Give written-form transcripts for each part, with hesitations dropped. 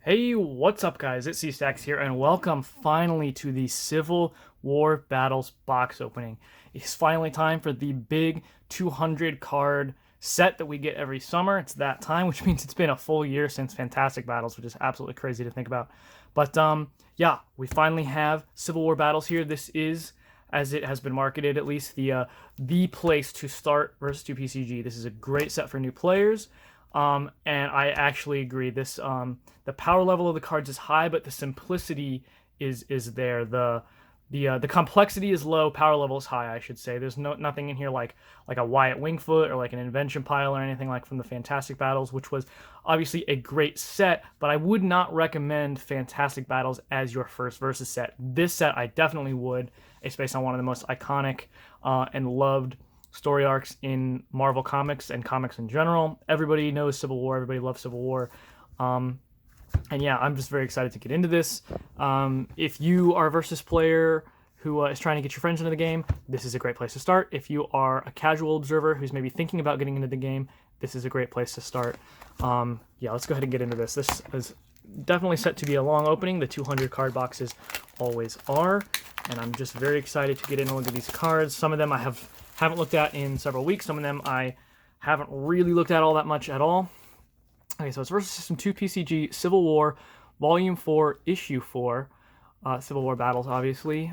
Hey, what's up, guys? It's C-Stacks here, and welcome finally to the Civil War Battles box opening. It's finally time for the big 200 card set that we get every summer. It's that time, which means it's been a full year since Fantastic Battles, which is absolutely crazy to think about. But yeah, we finally have Civil War Battles here. This is, as it has been marketed, at least the place to start versus 2 PCG. This is a great set for new players. And I actually agree. The power level of the cards is high, but the simplicity is there. The complexity is low, power level is high, I should say. There's nothing in here like a Wyatt Wingfoot or like an Invention Pile or anything like from the Fantastic Battles, which was obviously a great set, but I would not recommend Fantastic Battles as your first versus set. This set I definitely would. It's based on one of the most iconic and loved story arcs in Marvel Comics and comics in general. Everybody knows Civil War. Everybody loves Civil War. And yeah, I'm just very excited to get into this. If you are a versus player who is trying to get your friends into the game, this is a great place to start. If you are a casual observer who's maybe thinking about getting into the game, this is a great place to start. Yeah, let's go ahaad and get into this. This is definitely set to be a long opening. The 200 card boxes always are. And I'm just very excited to get in and look at these cards. Some of them I haven't looked at in several weeks. Some of them I haven't really looked at all that much at all. Okay, so it's Versus System 2 PCG Civil War, Volume 4, Issue 4. Civil War Battles, obviously.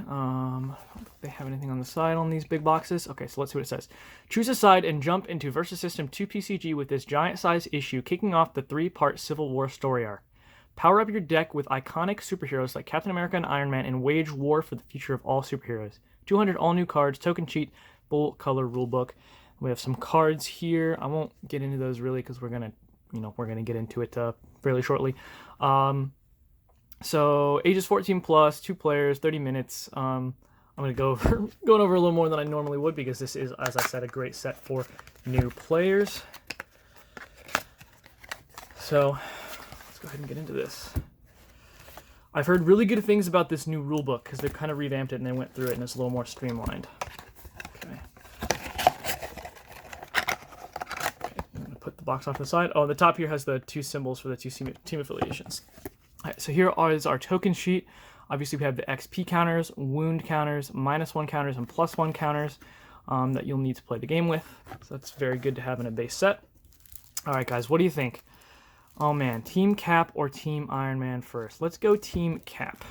They have anything on the side on these big boxes? Okay, so let's see what it says. Choose a side and jump into Versus System 2 PCG with this giant-size issue, kicking off the 3-part Civil War story arc. Power up your deck with iconic superheroes like Captain America and Iron Man and wage war for the future of all superheroes. 200 all-new cards, token cheat, full color rulebook. We have some cards here. I won't get into those really because we're gonna get into it fairly shortly. So ages 14 plus, 2 players, 30 minutes. I'm gonna going over a little more than I normally would because this is, as I said, a great set for new players. So let's go ahead and get into this. I've heard really good things about this new rulebook because they've kind of revamped it and they went through it and it's a little more streamlined. Put the box off to the side. Oh, the top here has the 2 symbols for the 2 team affiliations. All right, so here is our token sheet. Obviously, we have the XP counters, wound counters, -1 counters, and +1 counters that you'll need to play the game with. So that's very good to have in a base set. All right, guys, what do you think? Oh, man, Team Cap or Team Iron Man first? Let's go Team Cap.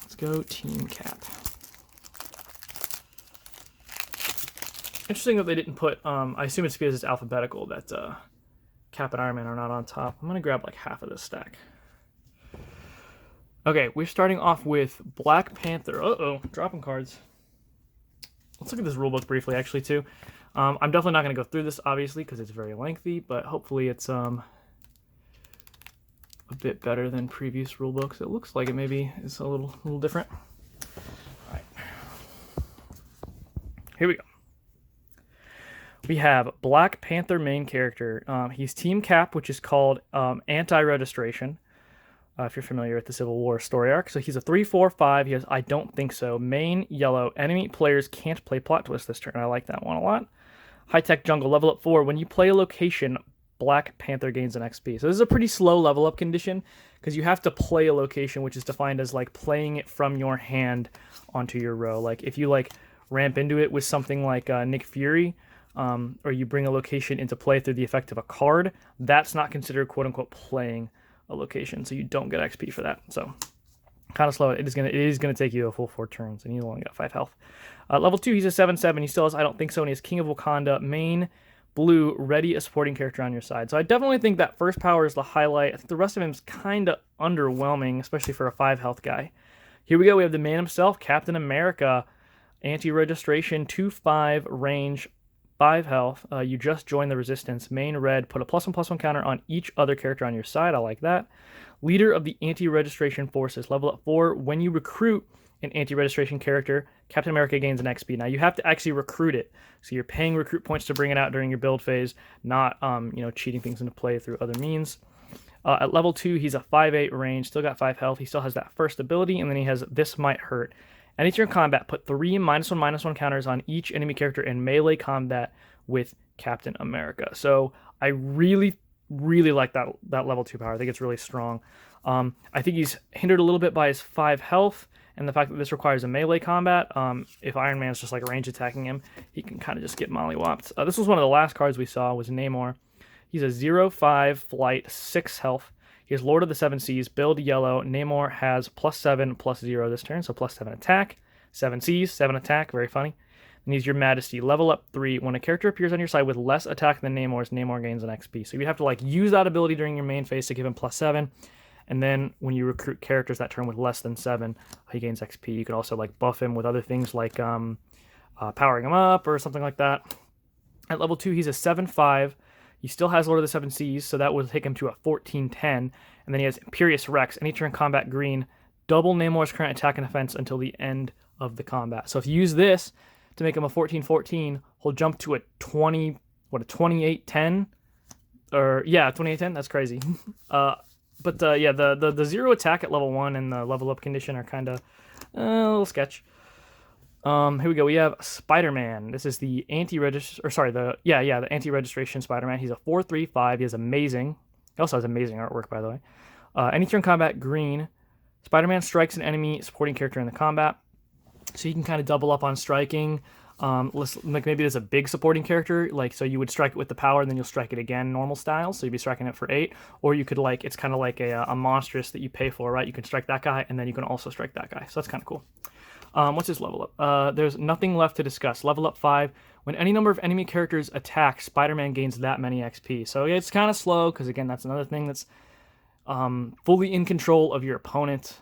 Let's go Team Cap. Interesting that they didn't put, I assume it's because it's alphabetical that Cap and Iron Man are not on top. I'm going to grab like half of this stack. Okay, we're starting off with Black Panther. Uh-oh, dropping cards. Let's look at this rulebook briefly, actually, too. I'm definitely not going to go through this, obviously, because it's very lengthy, but hopefully it's a bit better than previous rulebooks. It looks like it maybe is a little different. All right. Here we go. We have Black Panther main character. He's Team Cap, which is called anti-registration, if you're familiar with the Civil War story arc. So he's a 3/4/5. He has I don't think so. Main yellow. Enemy players can't play plot twist this turn. I like that one a lot. High-tech jungle, level up 4. When you play a location, Black Panther gains an XP. So this is a pretty slow level up condition because you have to play a location, which is defined as like playing it from your hand onto your row. Like if you like ramp into it with something like Nick Fury, or you bring a location into play through the effect of a card, that's not considered quote-unquote playing a location, so you don't get XP for that. So kind of slow. It is gonna take you a full 4 turns, and you only got 5 health. Level 2, he's a 7/7. He still has I don't think so, and he's King of Wakanda, main blue, ready a supporting character on your side. So I definitely think that first power is the highlight. I think the rest of him is kind of underwhelming, especially for a 5 health guy. Here we go. We have the man himself, Captain America, anti-registration, 2/5 range, 5 health. You just joined the resistance. Main red. Put a +1/+1 counter on each other character on your side. I like that. Leader of the anti-registration forces. Level up 4. When you recruit an anti-registration character, Captain America gains an XP. Now you have to actually recruit it, so you're paying recruit points to bring it out during your build phase, not cheating things into play through other means. At level 2, he's a 5/8 range. Still got 5 health. He still has that first ability, and then he has This Might Hurt. Anytime in combat, put 3 -1/-1 counters on each enemy character in melee combat with Captain America. So I really really like that level 2 power. I think it's really strong. I think he's hindered a little bit by his 5 health and the fact that this requires a melee combat. If Iron Man's just like range attacking him, he can kind of just get mollywopped. This was one of the last cards we saw, was Neymar. He's a 0/5 flight, 6 health. He has Lord of the Seven Seas, build yellow. Neymar has +7/+0 this turn, so +7 attack, 7 Seas, 7 attack, very funny. And he's your Majesty, level up 3. When a character appears on your side with less attack than Neymar's, Neymar gains an XP. So you have to like use that ability during your main phase to give him +7. And then when you recruit characters that turn with less than 7, he gains XP. You could also like buff him with other things like powering him up or something like that. At level 2, he's a 7/5. He still has Lord of the Seven Seas, so that would take him to a 14/10. And then he has Imperious Rex. Any turn combat green, double Neymar's current attack and defense until the end of the combat. So if you use this to make him a 14/14, he'll jump to a 28/10? Or, yeah, 28/10? That's crazy. Yeah, the 0 attack at level 1 and the level up condition are kind of a little sketch. Here we go. We have Spider-Man. This is the the anti-registration Spider-Man. He's a 4/3/5. He has amazing. He also has amazing artwork, by the way. Any turn combat green, Spider-Man strikes an enemy supporting character in the combat. So you can kind of double up on striking. Like maybe there's a big supporting character, like so you would strike it with the power and then you'll strike it again normal style. So you'd be striking it for 8, or you could like it's kind of like a monstrous that you pay for, right? You can strike that guy and then you can also strike that guy. So that's kind of cool. What's his level up? There's nothing left to discuss. Level up 5. When any number of enemy characters attack, Spider-Man gains that many XP. So yeah, it's kind of slow because again, that's another thing that's fully in control of your opponent.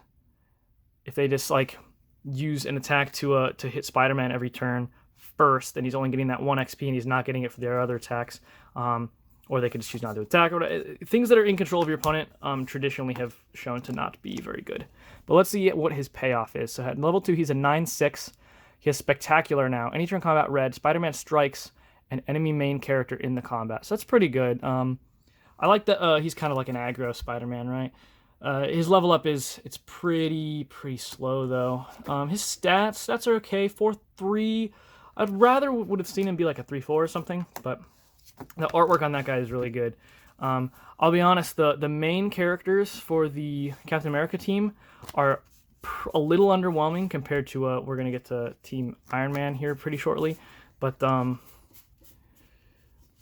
If they just like use an attack to hit Spider-Man every turn first, and he's only getting that 1 XP and he's not getting it for their other attacks, or they could just choose not to attack. Or things that are in control of your opponent traditionally have shown to not be very good. But let's see what his payoff is. So at level 2, he's a 9/6. He has Spectacular now. Any turn combat red, Spider-Man strikes an enemy main character in the combat. So that's pretty good. I like that he's kind of like an aggro Spider-Man, right? His level up it's pretty slow though. His stats are okay. 4/3. I'd rather would have seen him be like a 3/4 or something, but the artwork on that guy is really good. I'll be honest, the main characters for the Captain America team are a little underwhelming compared to we're going to get to Team Iron Man here pretty shortly, but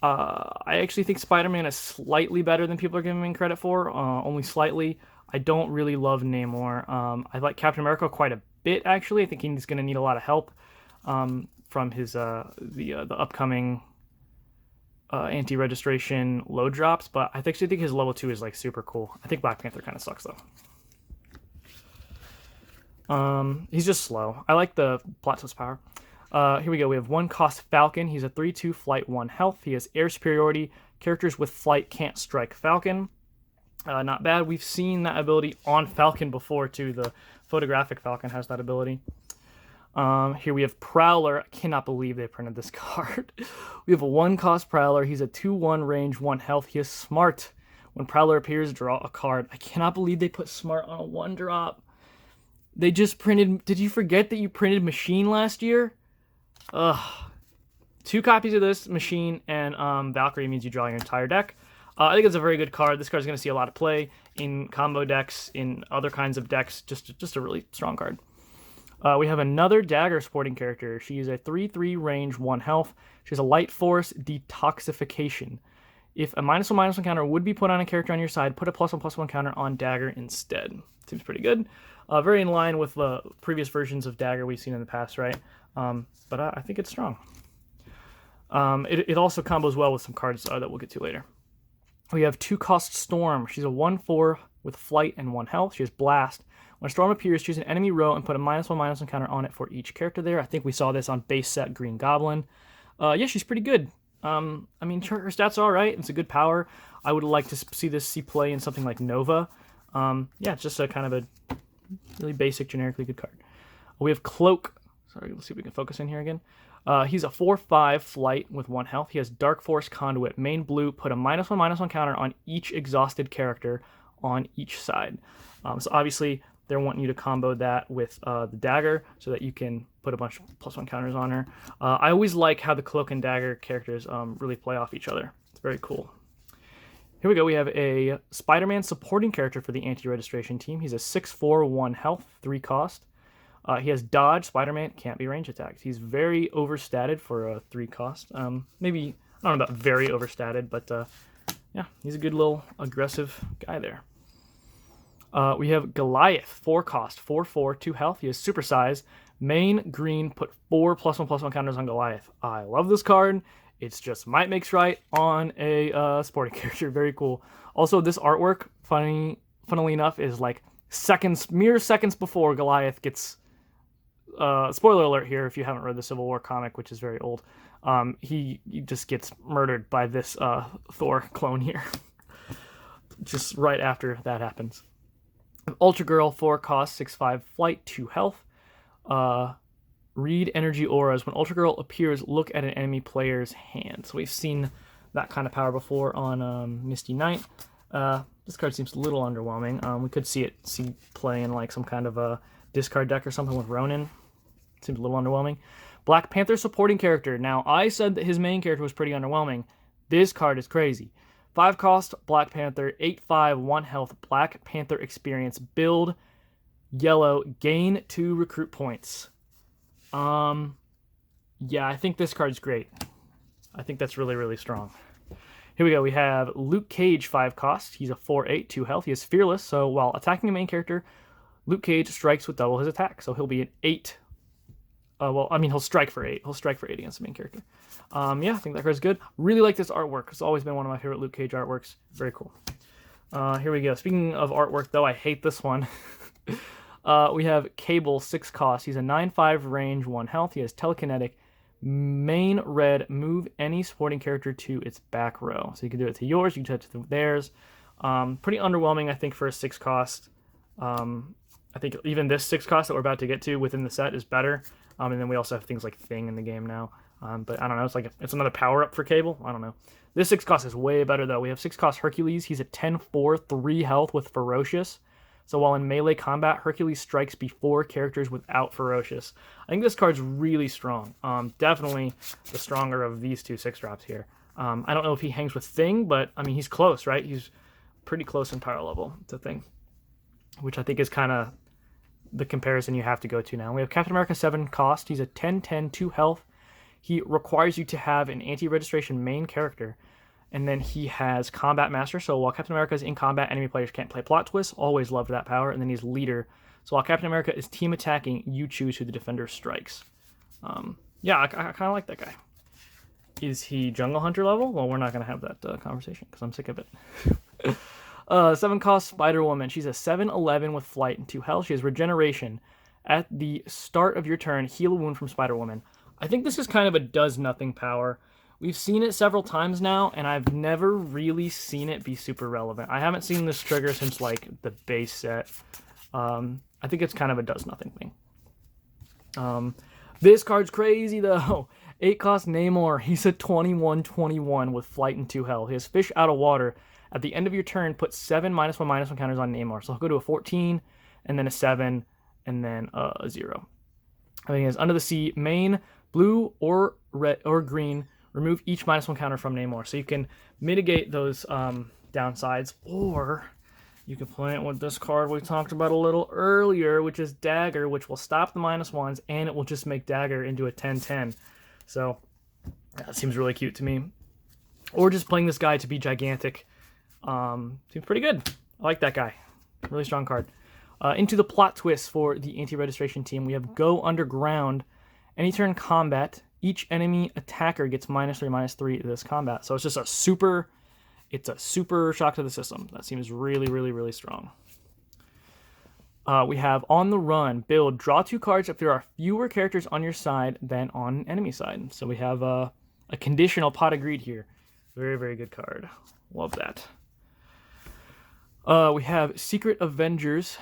I actually think Spider-Man is slightly better than people are giving him credit for, only slightly. I don't really love Namor. I like Captain America quite a bit, actually. I think he's going to need a lot of help from his the upcoming anti-registration load drops, but I actually think his level 2 is like super cool. I think Black Panther kind of sucks though. He's just slow. I like the plot twist power. Here we go. We have 1 cost Falcon. He's a 3/2 flight, 1 health. He has air superiority. Characters with flight can't strike Falcon. Not bad. We've seen that ability on Falcon before too. The photographic Falcon has that ability. Here we have Prowler. I cannot believe they printed this card. We have a 1 cost Prowler. He's a 2/1 range, 1 health. He is smart. When Prowler appears, draw a card. I cannot believe they put smart on a 1-drop. They just printed... Did you forget that you printed Machine last year? Ugh. 2 copies of this, Machine, and Valkyrie means you draw your entire deck. I think it's a very good card. This card is going to see a lot of play in combo decks, in other kinds of decks. Just a really strong card. We have another Dagger sporting character. She is a 3/3 range, 1 health. She has a Light Force Detoxification. If a -1/-1 counter would be put on a character on your side, put a +1/+1 counter on Dagger instead. Seems pretty good. Very in line with the previous versions of Dagger we've seen in the past, right? But I think it's strong. It also combos well with some cards that we'll get to later. We have 2 cost Storm. She's a 1/4 with flight and 1 health. She has Blast. When a storm appears, choose an enemy row and put a -1/-1 counter on it for each character there. I think we saw this on base set Green Goblin. Yeah, she's pretty good. I mean, her stats are all right. It's a good power. I would like to see play in something like Nova. Yeah, it's just a kind of a really basic, generically good card. We have Cloak. Sorry, let's see if we can focus in here again. He's a 4/5 flight with 1 health. He has Dark Force Conduit. Main blue, put a -1/-1 counter on each exhausted character on each side. So obviously, they're wanting you to combo that with the Dagger so that you can put a bunch of +1 counters on her. I always like how the Cloak and Dagger characters really play off each other. It's very cool. Here Here we go. We have a Spider-Man supporting character for the anti-registration team. He's a 6'4", 1 health, 3 cost. He has dodge. Spider-Man can't be range attacked. He's very overstated for a 3 cost. Maybe, I don't know about very overstated, but yeah, he's a good little aggressive guy there. We have Goliath, 4 cost, 4/4, 2 health. He has super size. Main green, put 4 +1/+1 counters on Goliath. I love this card. It's just might makes right on a sporting character. Very cool. Also, this artwork, funnily enough, is like mere seconds before Goliath gets. Spoiler alert here if you haven't read the Civil War comic, which is very old. He just gets murdered by this Thor clone here. Just right after that happens. Ultra Girl, 4 cost, 6/5 flight, 2 health. Read energy auras. When Ultra Girl appears, look at an enemy player's hand. So we've seen that kind of power before on Misty Knight. This card seems a little underwhelming. We could see play in like some kind of a discard deck or something with Ronin. Seems a little underwhelming. Black Panther supporting character. Now, I said that his main character was pretty underwhelming. This card is crazy. 5 cost, Black Panther, 8/5, 1 health, Black Panther experience, build, yellow, gain 2 recruit points. Yeah, I think this card's great. I think that's really, really strong. Here we go. We have Luke Cage, 5 cost. He's a 4/8, 2 health. He is fearless, so while attacking a main character, Luke Cage strikes with double his attack. So he'll be an 8. Well, I mean, he'll strike for 8. He'll strike for 8 against the main character. Yeah, I think that card's good. Really like this artwork. It's always been one of my favorite Luke Cage artworks. Very cool. Here we go. Speaking of artwork, though, I hate this one. We have Cable, 6 cost. He's a 9/5 range, 1 health. He has telekinetic. Main red, move any supporting character to its back row. So you can do it to yours, you can do it to theirs. Pretty underwhelming, I think, for a 6 cost. I think even this 6 cost that we're about to get to within the set is better. And then we also have things like Thing in the game now. But I don't know, it's another power up for Cable. I don't know. This 6 cost is way better though. We have 6 cost Hercules. He's a 10/4, 3 health with Ferocious. So while in melee combat, Hercules strikes before characters without Ferocious. I think this card's really strong. Definitely the stronger of these 2 6-drops here. I don't know if he hangs with Thing, but I mean, he's close, right? He's pretty close in power level to Thing, which I think is kind of the comparison you have to go to now. We have Captain America, 7 cost. He's a 10/10, 2 health. He requires you to have an anti-registration main character, and then he has Combat Master. So while Captain America is in combat, enemy players can't play Plot Twist. Always loved that power. And then he's Leader. So while Captain America is team attacking, you choose who the defender strikes. Yeah, I kind of like that guy. Is he Jungle Hunter level? Well, we're not going to have that conversation because I'm sick of it. 7 cost Spider-Woman. She's a 7/11 with flight and 2 health. She has regeneration. At the start of your turn, heal a wound from Spider-Woman. I think this is kind of a does-nothing power. We've seen it several times now, and I've never really seen it be super relevant. I haven't seen this trigger since, like, the base set. I think it's kind of a does-nothing thing. This card's crazy, though. 8 cost Neymar. He's a 21/21 with flight and 2 health. He has Fish Out of Water. At the end of your turn, put 7 -1/-1 counters on Neymar. So he'll go to a 14, and then a 7, and then a 0. I mean, he has Under the Sea, main, blue or red or green. Remove each -1 counter from Neymar. So you can mitigate those downsides, or you can play it with this card we talked about a little earlier, which is Dagger, which will stop the -1s, and it will just make Dagger into a 10/10. So that seems really cute to me. Or just playing this guy to be gigantic. Seems pretty good. I like that guy. Really strong card. Into the Plot Twist for the anti-registration team, we have Go Underground. Any turn combat, each enemy attacker gets -3/-3 to this combat. So it's just a super shock to the system. That seems really, really, really strong. We have On the Run. Build, draw 2 cards if there are fewer characters on your side than on enemy side. So we have a conditional Pot of Greed here. Very, very good card. Love that. We have Secret Avengers.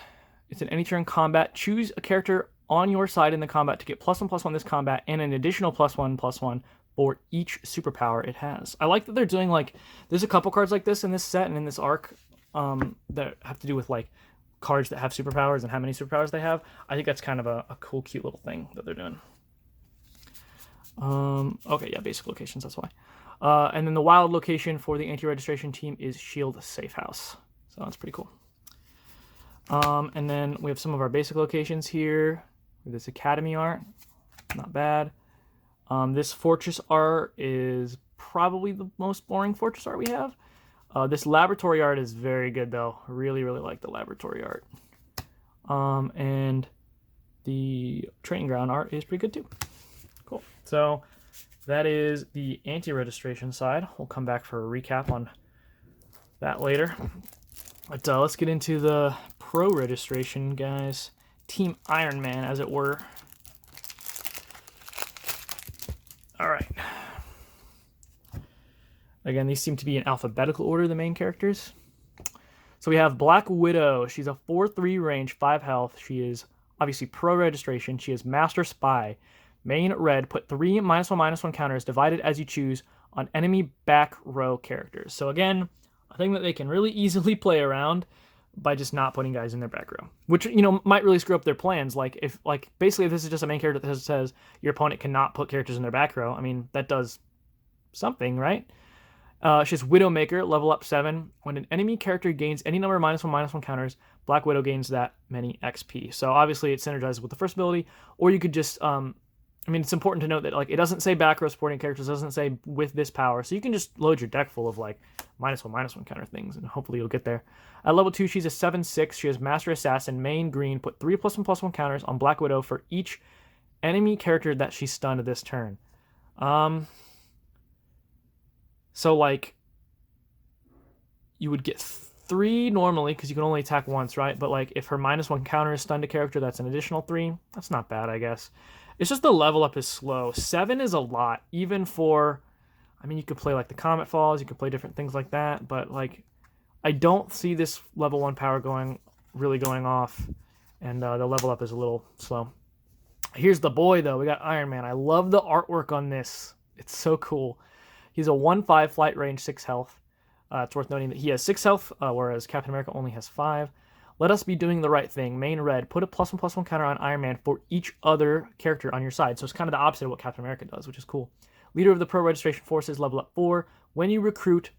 It's an any turn combat. Choose a character on your side in the combat to get +1/+1 this combat and an additional +1/+1 for each superpower it has. I like that they're doing, like, there's a couple cards like this in this set and in this arc that have to do with, like, cards that have superpowers and how many superpowers they have. I think that's kind of a cool, cute little thing that they're doing. Okay, yeah, basic locations, that's why. And then the wild location for the anti-registration team is Shield Safe House. So that's pretty cool. And then we have some of our basic locations here. This Academy art, not bad. This Fortress art is probably the most boring Fortress art we have. This laboratory art is very good, though. I really, really like the laboratory art. And the training ground art is pretty good, too. Cool. So that is the anti-registration side. We'll come back for a recap on that later. But let's get into the pro registration, guys. Team Iron Man, as it were. All right. Again, these seem to be in alphabetical order, the main characters. So we have Black Widow. She's a 4-3 range, 5 health. She is obviously pro registration. She is Master Spy. Main red, put 3 -1/-1 counters divided as you choose on enemy back row characters. So again, a thing that they can really easily play around by just not putting guys in their back row, which, you know, might really screw up their plans. Basically, if this is just a main character that says your opponent cannot put characters in their back row, I mean, that does something, right? She's Widowmaker, level up 7. When an enemy character gains any number of -1/-1 counters, Black Widow gains that many XP. So obviously it synergizes with the first ability, or you could just, I mean, it's important to note that, like, it doesn't say back row supporting characters, it doesn't say with this power, so you can just load your deck full of, like, -1/-1 counter things, and hopefully you'll get there. At level 2, she's a 7-6. She has Master Assassin, main green, put 3 +1/+1 counters on Black Widow for each enemy character that she stunned this turn. So, like, you would get 3 normally, because you can only attack once, right? But, like, if her -1 counter is stunned a character, that's an additional 3. That's not bad, I guess. It's just the level up is slow. 7 is a lot, even for, I mean, you could play, like, the Comet Falls, you could play different things like that, but, like, I don't see this level 1 power really going off, and the level up is a little slow. Here's the boy, though. We got Iron Man. I love the artwork on this. It's so cool. He's a 1-5 flight range, 6 health. It's worth noting that he has 6 health, whereas Captain America only has 5. Let us be doing the right thing. Main red, put a +1/+1 counter on Iron Man for each other character on your side. So it's kind of the opposite of what Captain America does, which is cool. Leader of the Pro Registration Forces, level up 4. When you recruit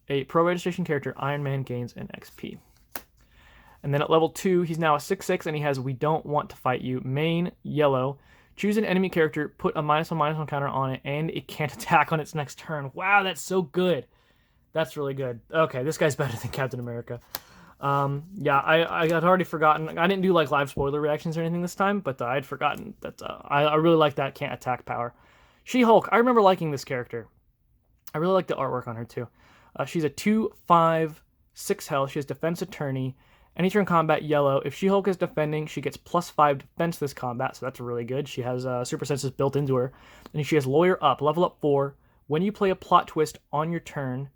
a Pro Registration character, Iron Man gains an XP. And then at level 2, he's now a 6-6, and he has We Don't Want to Fight You. Main yellow. Choose an enemy character, put a -1/-1 counter on it, and it can't attack on its next turn. Wow, that's so good. That's really good. Okay, this guy's better than Captain America. Yeah, I had already forgotten. I didn't do, like, live spoiler reactions or anything this time, but I'd forgotten that I really like that can't attack power. She-Hulk, I remember liking this character. I really like the artwork on her, too. She's a 2-5, 6 health. She has Defense Attorney. Any turn combat, yellow. If She-Hulk is defending, she gets +5 defense this combat, so that's really good. She has Super Senses built into her. And she has Lawyer up, level up 4. When you play a plot twist on your turn,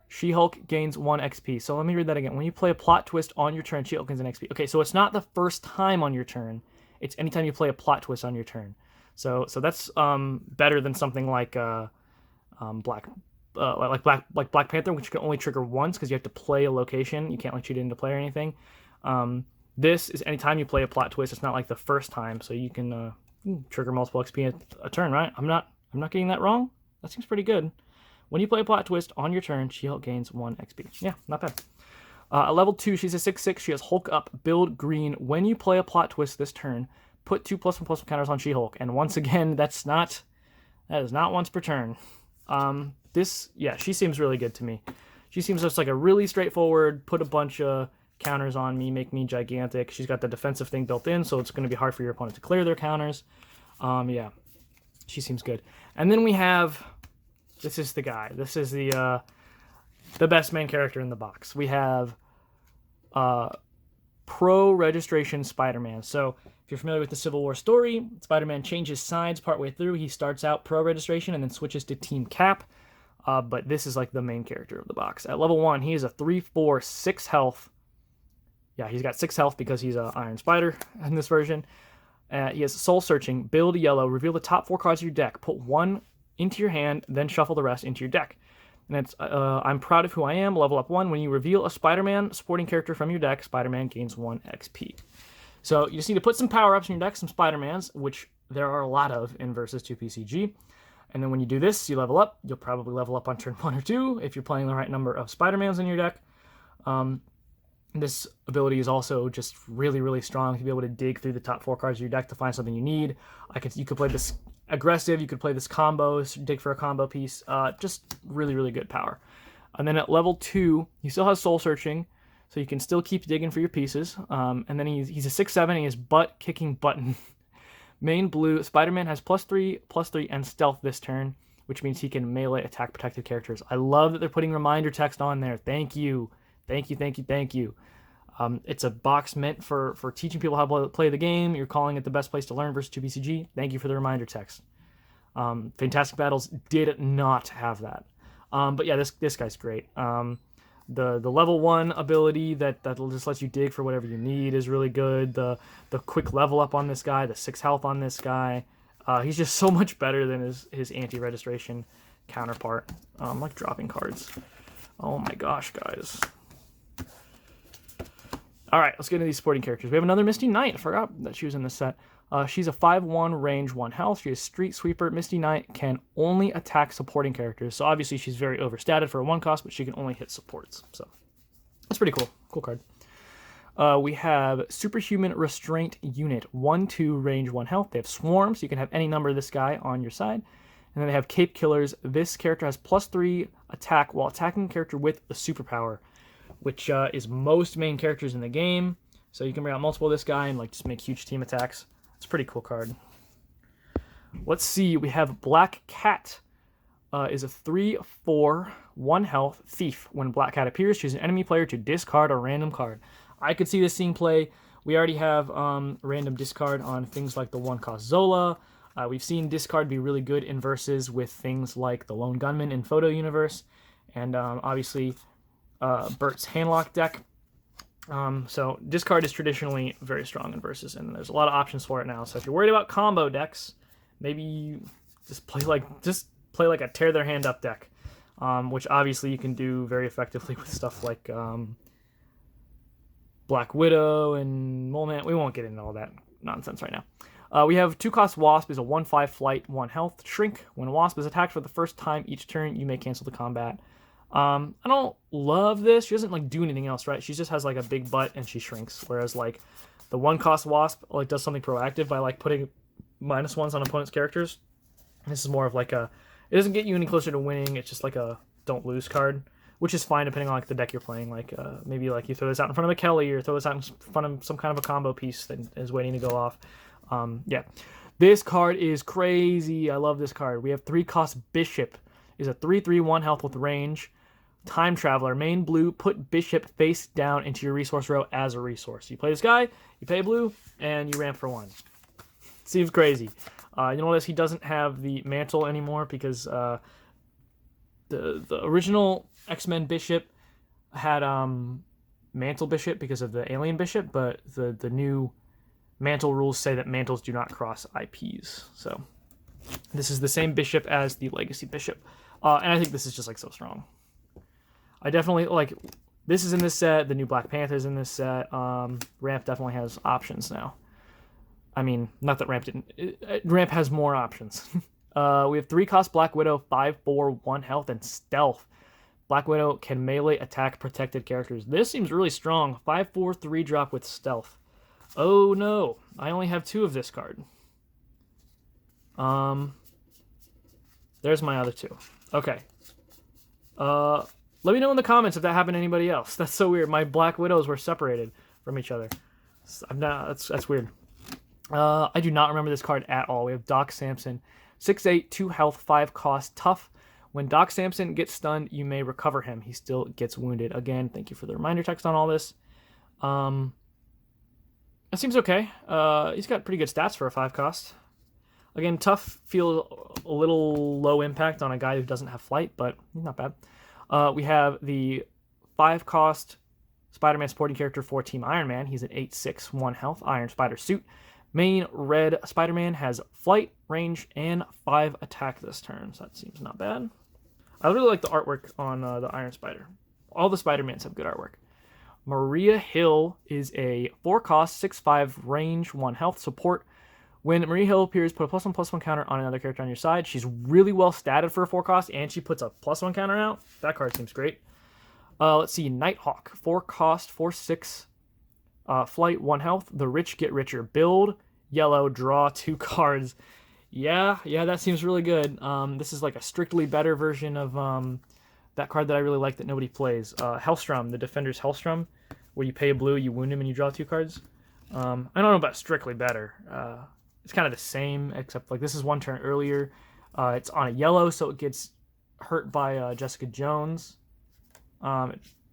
She-Hulk gains 1 XP. So let me read that again. When you play a plot twist on your turn, She-Hulk gains an XP. Okay, so it's not the first time on your turn. It's anytime you play a plot twist on your turn. So that's better than something like Black Panther, which can only trigger once because you have to play a location. You can't, like, cheat it into play or anything. This is anytime you play a plot twist. It's not like the first time, so you can trigger multiple XP a turn, right? I'm not getting that wrong. That seems pretty good. When you play a plot twist on your turn, She-Hulk gains 1 XP. Yeah, not bad. At level 2, she's a 6-6. She has Hulk up, build green. When you play a plot twist this turn, put 2 +1/+1 counters on She-Hulk. And once again, that is not once per turn. She seems really good to me. She seems just like a really straightforward, put a bunch of counters on me, make me gigantic. She's got the defensive thing built in, so it's going to be hard for your opponent to clear their counters. Yeah, she seems good. And then we have, this is the guy. This is the best main character in the box. We have Pro Registration Spider-Man. So if you're familiar with the Civil War story, Spider-Man changes sides partway through. He starts out Pro Registration and then switches to Team Cap. But this is, like, the main character of the box. At level 1, he is a 3-4, 6 health. Yeah, he's got 6 health because he's an Iron Spider in this version. He has Soul Searching, build yellow, reveal the top 4 cards of your deck, put 1 into your hand, then shuffle the rest into your deck. And it's I'm proud of who I am, level up 1. When you reveal a Spider-Man supporting character from your deck, Spider-Man gains 1 XP. So you just need to put some power-ups in your deck, some Spider-Mans, which there are a lot of in Versus 2 PCG. And then when you do this, you level up. You'll probably level up on turn 1 or 2 if you're playing the right number of Spider-Mans in your deck. This ability is also just really, really strong to be able to dig through the top 4 cards of your deck to find something you need. You could play this aggressive, you could play this combo, dig for a combo piece. Just really, really good power. And then at level 2, he still has Soul Searching, so you can still keep digging for your pieces. And then he's a 6/7, and he has butt-kicking button. Main blue, Spider-Man has +3/+3, and stealth this turn, which means he can melee attack protected characters. I love that they're putting reminder text on there. Thank you. Thank you, thank you, thank you. It's a box meant for teaching people how to play the game. You're calling it the best place to learn versus 2BCG. Thank you for the reminder text. Fantastic Battles did not have that. But yeah, this guy's great. The level 1 ability that'll just let you dig for whatever you need is really good. The quick level up on this guy, the 6 health on this guy. He's just so much better than his anti-registration counterpart. I'm like dropping cards. Oh my gosh, guys. All right, let's get into these supporting characters. We have another Misty Knight. I forgot that she was in this set. She's a 5/1 range, 1 health. She is Street Sweeper. Misty Knight can only attack supporting characters. So obviously she's very overstated for a 1 cost, but she can only hit supports. So that's pretty cool. Cool card. We have Superhuman Restraint Unit. 1/2 range, 1 health. They have Swarm, so you can have any number of this guy on your side. And then they have Cape Killers. This character has +3 attack while attacking a character with a superpower, which is most main characters in the game. So you can bring out multiple of this guy and like just make huge team attacks. It's a pretty cool card. Let's see. We have Black Cat. Is a 3/4, 1 health thief. When Black Cat appears, choose an enemy player to discard a random card. I could see this seeing play. We already have random discard on things like the 1-cost Zola. We've seen discard be really good in versus with things like the Lone Gunman in Photo Universe. And obviously Burt's Handlock deck. So discard is traditionally very strong in versus, and there's a lot of options for it now. So if you're worried about combo decks, maybe just play like a tear their hand up deck, which obviously you can do very effectively with stuff like Black Widow and Mole Man. We won't get into all that nonsense right now. We have 2-cost Wasp is a 1/5 flight, 1 health. Shrink. When Wasp is attacked for the first time each turn, you may cancel the combat. I don't love this. She doesn't like do anything else, right? She just has like a big butt and she shrinks. Whereas like the 1-cost Wasp like does something proactive by like putting -1s on opponent's characters. This is more of like it doesn't get you any closer to winning. It's just like a don't lose card, which is fine depending on like the deck you're playing. Like maybe like you throw this out in front of a Kelly or throw this out in front of some kind of a combo piece that is waiting to go off. Yeah, this card is crazy. I love this card. We have 3-cost Bishop. Is a 3/3, 1 health with range. Time Traveler, main blue, put Bishop face down into your resource row as a resource. You play this guy, you pay blue, and you ramp for 1. Seems crazy. You notice he doesn't have the mantle anymore because the original X-Men Bishop had Mantle Bishop because of the Alien Bishop, but the new Mantle rules say that mantles do not cross IPs. So this is the same Bishop as the Legacy Bishop. And I think this is just like so strong. I definitely like this is in this set. The new Black Panther is in this set. Ramp definitely has options now. I mean, not that Ramp didn't. Ramp has more options. We have 3-cost Black Widow, 5/4, 1 health, and stealth. Black Widow can melee attack protected characters. This seems really strong. 5/4, 3-drop with stealth. Oh no, I only have 2 of this card. There's my other 2. Okay. Let me know in the comments if that happened to anybody else. That's so weird. My Black Widows were separated from each other. That's weird. I do not remember this card at all. We have Doc Sampson. 6/8, 2 health, 5 cost, tough. When Doc Sampson gets stunned, you may recover him. He still gets wounded. Again, thank you for the reminder text on all this. It seems okay. He's got pretty good stats for a 5 cost. Again, tough feels a little low impact on a guy who doesn't have flight, but he's not bad. We have the 5-cost Spider-Man supporting character for Team Iron Man. He's an 8/6, 1 health, Iron Spider suit. Main red Spider-Man has flight, range, and 5 attack this turn, so that seems not bad. I really like the artwork on the Iron Spider. All the Spider-Mans have good artwork. Maria Hill is a 4-cost, 6/5, range, 1 health support. When Maria Hill appears, put a +1/+1 counter on another character on your side. She's really well statted for a 4 cost, and she puts a +1 counter out. That card seems great. Let's see, Nighthawk, 4 cost, 4/6, flight, 1 health. The rich get richer. Build, yellow, draw 2 cards. Yeah, that seems really good. This is like a strictly better version of that card that I really like that nobody plays. Hellstrom, the Defender's Hellstrom, where you pay a blue, you wound him, and you draw 2 cards. I don't know about strictly better. It's kind of the same, except like this is 1 turn earlier. It's on a yellow, so it gets hurt by Jessica Jones.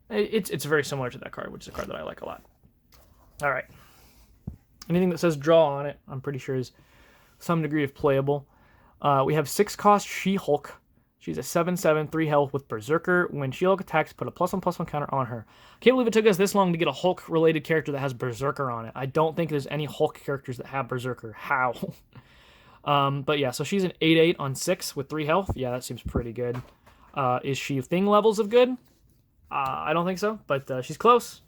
It's very similar to that card, which is a card that I like a lot. All right. Anything that says draw on it, I'm pretty sure is some degree of playable. We have 6 cost She-Hulk. She's a 7/7, 3 health with Berserker. When She-Hulk attacks, put a +1/+1 counter on her. Can't believe it took us this long to get a Hulk-related character that has Berserker on it. I don't think there's any Hulk characters that have Berserker. How? But yeah, so she's an 8/8 on 6 with 3 health. Yeah, that seems pretty good. Is she thing levels of good? I don't think so, but she's close.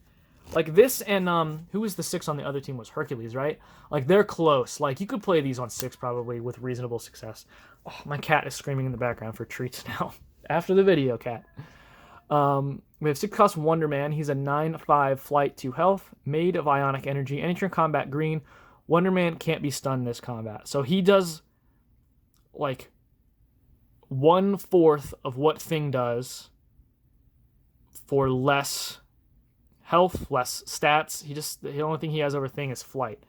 Like this and who was the 6 on the other team was Hercules, right? Like they're close. Like you could play these on 6 probably with reasonable success. Oh, my cat is screaming in the background for treats now. After the video, cat. We have 6 cost Wonder Man. He's a 9/5 flight, 2 health, made of ionic energy. Any turn combat green. Wonder Man can't be stunned this combat. So he does like 1/4 of what Thing does for less health, less stats. The only thing he has over Thing is flight.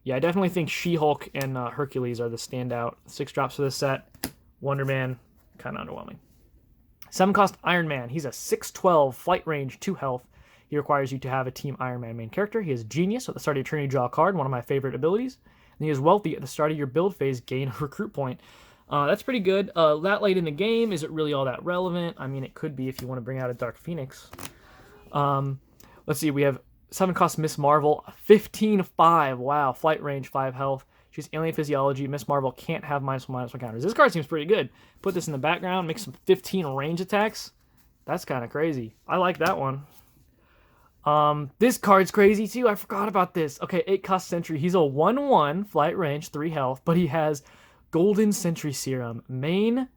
Yeah, I definitely think She-Hulk and Hercules are the standout 6 drops for this set. Wonder Man, kind of underwhelming. 7 cost Iron Man. He's a 6/12 flight range, 2 health. He requires you to have a Team Iron Man main character. He is Genius. So at the start of your turn, you draw a card, one of my favorite abilities. And he is Wealthy. At the start of your build phase, gain a recruit point. That's pretty good. That late in the game, is it really all that relevant? I mean, it could be if you want to bring out a Dark Phoenix. Let's see, we have 7 cost Miss Marvel, 15/5. Wow, flight range, 5 health. She's alien physiology. Miss Marvel can't have -1/-1 counters. This card seems pretty good. Put this in the background, make some 15 range attacks. That's kind of crazy. I like that one. This card's crazy too. I forgot about this. Okay, 8 cost Sentry. He's a 1/1 flight range, 3 health, but he has Golden Sentry Serum. Main,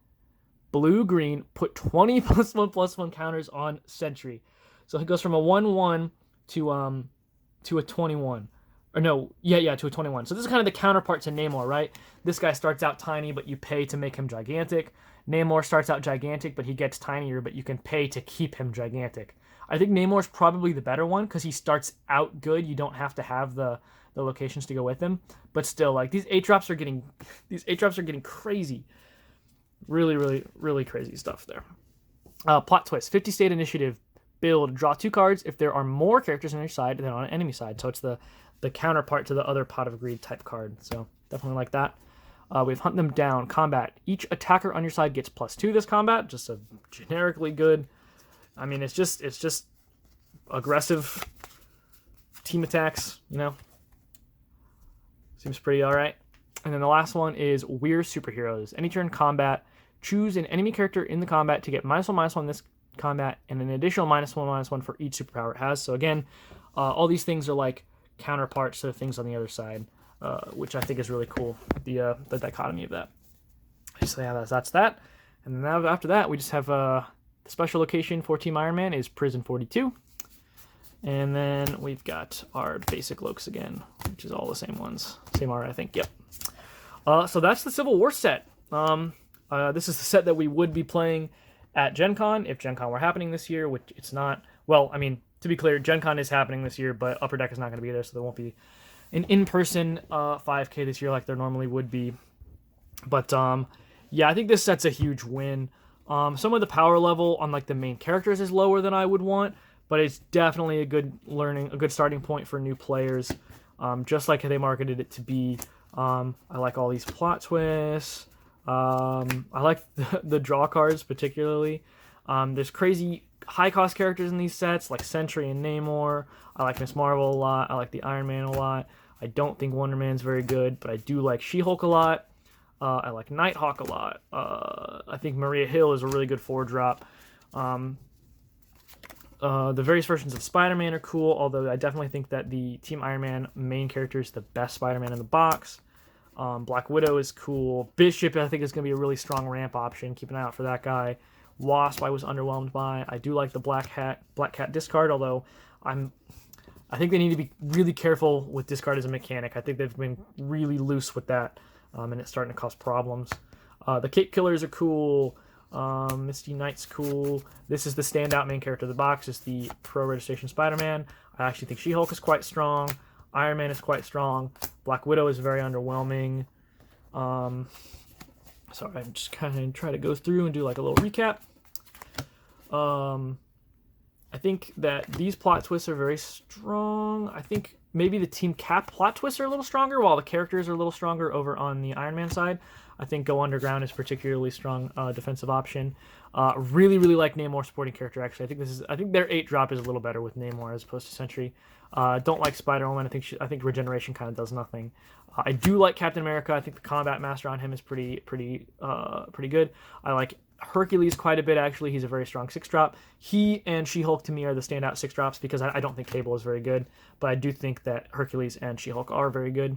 blue-green, put 20 +1/+1 counters on Sentry. So he goes from a 1/1 to a 21. Or no, to a 21. So this is kind of the counterpart to Neymar, right? This guy starts out tiny, but you pay to make him gigantic. Neymar starts out gigantic, but he gets tinier, but you can pay to keep him gigantic. I think Neymar's probably the better one because he starts out good. You don't have to have the locations to go with him. But still, like these 8 drops are getting crazy. Really, really, really crazy stuff there. Plot twist: 50 state initiative. Build, draw 2 cards if there are more characters on your side than on an enemy side. So it's the counterpart to the other Pot of Greed type card. So definitely like that. We have Hunt Them Down. Combat. Each attacker on your side gets +2 this combat. Just a generically good. I mean, it's just aggressive team attacks, you know. Seems pretty alright. And then the last one is We're Superheroes. Any turn combat, choose an enemy character in the combat to get -1/-1 this combat, and an additional -1/-1 for each superpower it has. So again, all these things are like counterparts to the things on the other side, which I think is really cool, the dichotomy of that. So yeah, that's that. And then after that, we just have the special location for Team Iron Man is Prison 42. And then we've got our basic Lokes again, which is all the same ones. Same art, I think, yep. So that's the Civil War set. This is the set that we would be playing at Gen Con, if Gen Con were happening this year, which it's not. Well, I mean, to be clear, Gen Con is happening this year, but Upper Deck is not going to be there, so there won't be an in-person 5K this year like there normally would be. But, yeah, I think this set's a huge win. Some of the power level on, like, the main characters is lower than I would want, but it's definitely a good starting point for new players, just like they marketed it to be. I like all these plot twists. I like the draw cards particularly. There's crazy high-cost characters in these sets, like Sentry and Namor. I like Miss Marvel a lot. I like the Iron Man a lot. I don't think Wonder Man's very good, but I do like She-Hulk a lot. I like Nighthawk a lot. I think Maria Hill is a really good 4-drop. The various versions of Spider-Man are cool, although I definitely think that the Team Iron Man main character is the best Spider-Man in the box. Black Widow is cool. Bishop, I think, is going to be a really strong ramp option. Keep an eye out for that guy. Wasp, I was underwhelmed by. I do like the Black Cat discard, although I think they need to be really careful with discard as a mechanic. I think they've been really loose with that, and it's starting to cause problems. The Cape Killers are cool. Misty Knight's cool. This is the standout main character of the box. It's the Pro Registration Spider-Man. I actually think She-Hulk is quite strong. Iron Man is quite strong. Black Widow is very underwhelming. So I'm just kind of try to go through and do like a little recap. I think that these plot twists are very strong. I think maybe the Team Cap plot twists are a little stronger, while the characters are a little stronger over on the Iron Man side. I think Go Underground is particularly strong defensive option. Really like Namor supporting character. Actually, I think their 8-drop is a little better with Namor as opposed to Sentry. Don't like Spider-Woman. I think Regeneration kind of does nothing. I do like Captain America. I think the Combat Master on him is pretty good. I like Hercules quite a bit, actually. He's a very strong 6-drop. He and She-Hulk, to me, are the standout 6-drops because I don't think Cable is very good, but I do think that Hercules and She-Hulk are very good.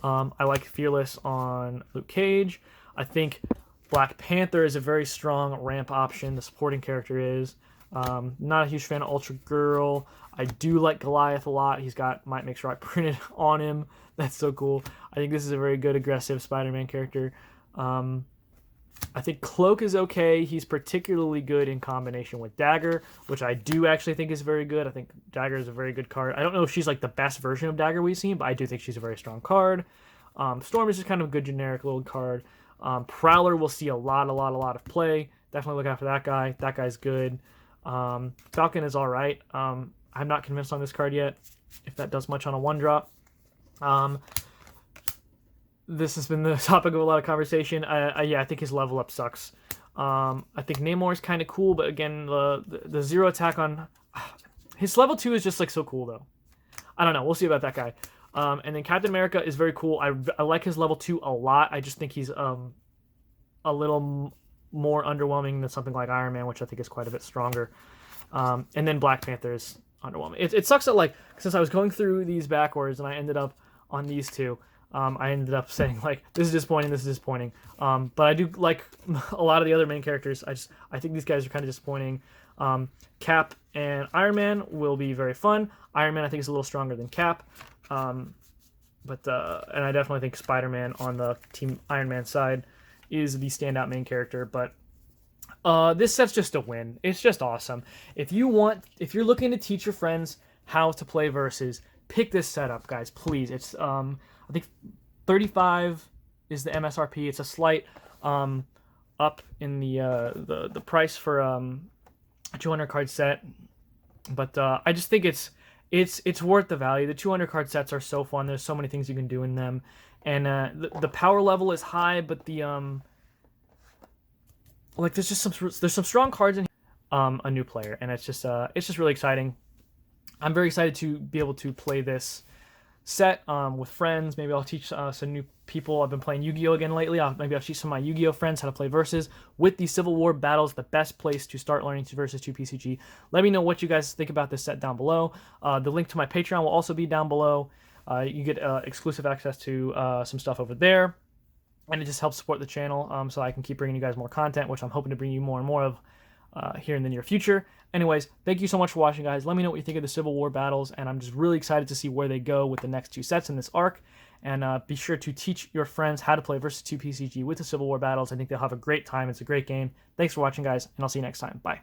I like Fearless on Luke Cage. I think Black Panther is a very strong ramp option. The supporting character is. Not a huge fan of Ultra Girl. I do like Goliath a lot. He's got Might Makes Right printed on him. That's so cool. I think this is a very good aggressive Spider-Man character. I think Cloak is okay. He's particularly good in combination with Dagger, which I do actually think is very good. I think Dagger is a very good card. I don't know if she's like the best version of Dagger we've seen, but I do think she's a very strong card. Storm is just kind of a good generic little card. Prowler will see a lot of play. Definitely look out for that guy. That guy's good. Falcon is all right. I'm not convinced on this card yet, if that does much on a 1-drop. This has been the topic of a lot of conversation. Yeah, I think his level up sucks. I think Namor is kind of cool, but again, the 0 attack on his level 2 is just like so cool though. I don't know. We'll see about that guy. And then Captain America is very cool. I like his level 2 a lot. I just think he's a little more underwhelming than something like Iron Man, which I think is quite a bit stronger. And then Black Panther is underwhelming. It sucks that, like, since I was going through these backwards and I ended up on these two, I ended up saying, like, this is disappointing. But I do like a lot of the other main characters. I think these guys are kind of disappointing. Cap and Iron Man will be very fun. Iron Man, I think, is a little stronger than Cap. And I definitely think Spider-Man on the Team Iron Man side is the standout main character. But this set's just a win. It's just awesome. If you're looking to teach your friends how to play Versus, pick this setup, guys, please. It's I think $35 is the MSRP. It's a slight up in the price for a 200 card set, but I just think it's worth the value. The 200 card sets are so fun. There's so many things you can do in them, and the power level is high, but the like there's some strong cards in a new player, and it's just really exciting. I'm very excited to be able to play this set with friends. Maybe I'll teach some new people. I've been playing Yu-Gi-Oh again lately. Maybe I'll teach some of my Yu-Gi-Oh friends how to play Versus with the Civil War battles. The best place to start learning to Versus 2 PCG. Let me know what you guys think about this set down below. The link to my Patreon will also be down below. You get exclusive access to some stuff over there, and it just helps support the channel so I can keep bringing you guys more content, which I'm hoping to bring you more and more of here in the near future. Anyways, thank you so much for watching, guys. Let me know what you think of the Civil War battles, and I'm just really excited to see where they go with the next 2 sets in this arc. And be sure to teach your friends how to play Versus 2 PCG with the Civil War battles. I think they'll have a great time. It's a great game. Thanks for watching, guys, and I'll see you next time. Bye.